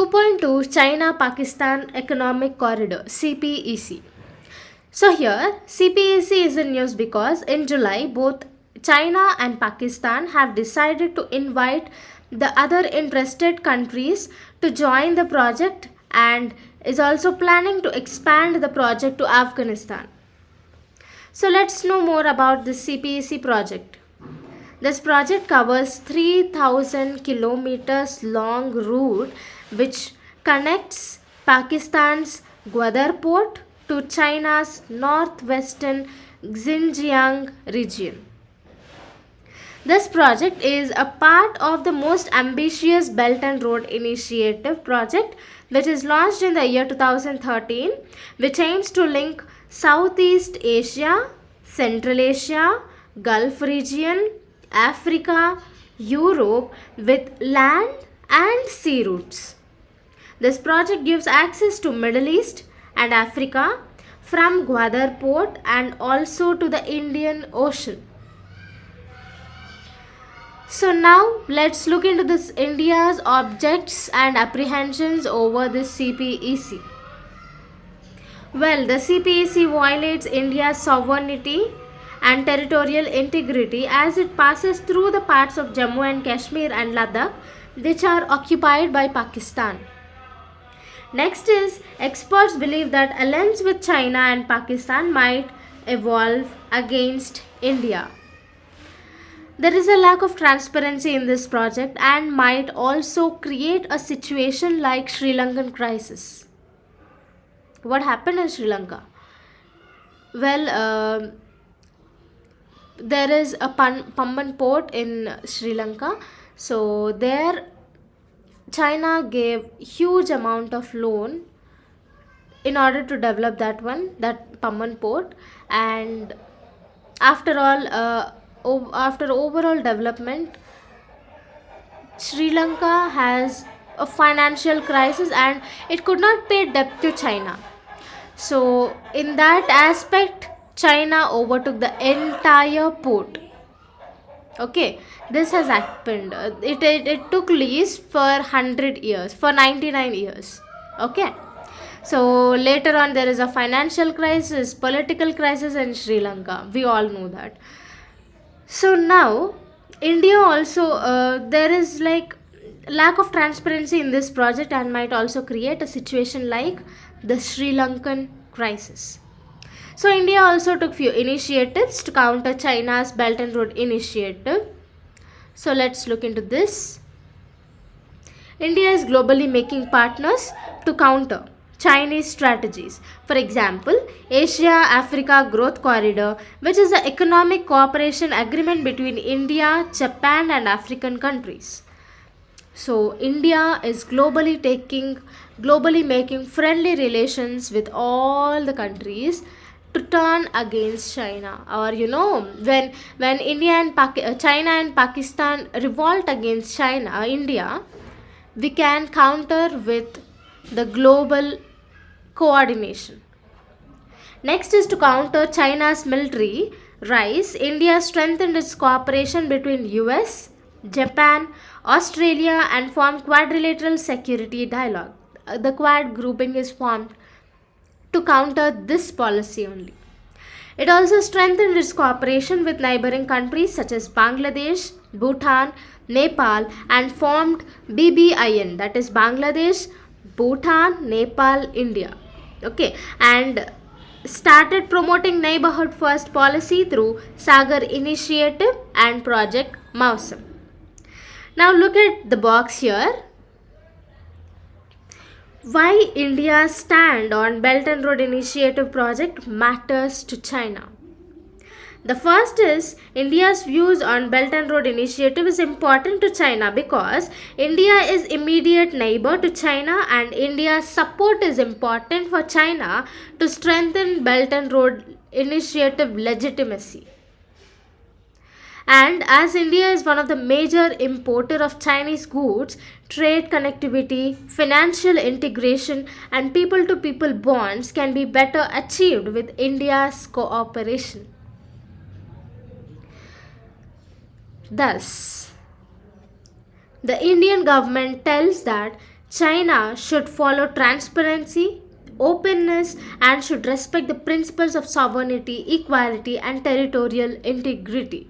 2.2 China Pakistan Economic Corridor CPEC. So here CPEC is in news because in July both China and Pakistan have decided to invite the other interested countries to join the project and is also planning to expand the project to Afghanistan. So let's know more about this CPEC project. This project covers 3000 kilometers long route which connects Pakistan's Gwadar port to China's northwestern Xinjiang region. This project is a part of the most ambitious Belt and Road Initiative project which is launched in the year 2013, which aims to link Southeast Asia, Central Asia, Gulf region, Africa, Europe with land and sea routes. This project gives access to Middle East and Africa from Gwadar port and also to the Indian Ocean. So now let's look into this India's objects and apprehensions over this CPEC. Well, the CPEC violates India's sovereignty and territorial integrity as it passes through the parts of Jammu and Kashmir and Ladakh which are occupied by Pakistan. Next is, experts believe that alliance with China and Pakistan might evolve against India. There is a lack of transparency in this project and might also create a situation like Sri Lankan crisis. What happened in Sri Lanka? Well, there is a Pamban port in Sri Lanka. So there China gave huge amount of loan in order to develop that Pamban port, and after after overall development, Sri Lanka has a financial crisis and it could not pay debt to China. So in that aspect, China overtook the entire port. Okay, this has happened. It took lease for 100 years, for 99 years. Okay, so later on there is a financial crisis, political crisis in Sri Lanka. We all know that. So now India also, there is like lack of transparency in this project and might also create a situation like the Sri Lankan crisis. So India also took few initiatives to counter China's Belt and Road Initiative. So let's look into this. India is globally making partners to counter Chinese strategies. For example, Asia-Africa Growth Corridor, which is an economic cooperation agreement between India, Japan and African countries. So India is globally making friendly relations with all the countries to turn against China. Or when China and Pakistan revolt against India, we can counter with the global coordination. Next is to counter China's military rise. India strengthened its cooperation between US, Japan, Australia and formed quadrilateral security dialogue. The Quad grouping is formed to counter this policy only. It also strengthened its cooperation with neighboring countries such as Bangladesh, Bhutan, Nepal and formed BBIN, that is Bangladesh, Bhutan, Nepal, India. Okay, and started promoting neighborhood first policy through Sagar Initiative and Project Mausam. Now look at the box here. Why India's stand on Belt and Road Initiative project matters to China. The first is India's views on Belt and Road Initiative is important to China because India is immediate neighbor to China and India's support is important for China to strengthen Belt and Road Initiative legitimacy. And as India is one of the major importer of Chinese goods, trade connectivity, financial integration and people to people bonds can be better achieved with India's cooperation. Thus, the Indian government tells that China should follow transparency, openness, and should respect the principles of sovereignty, equality, and territorial integrity.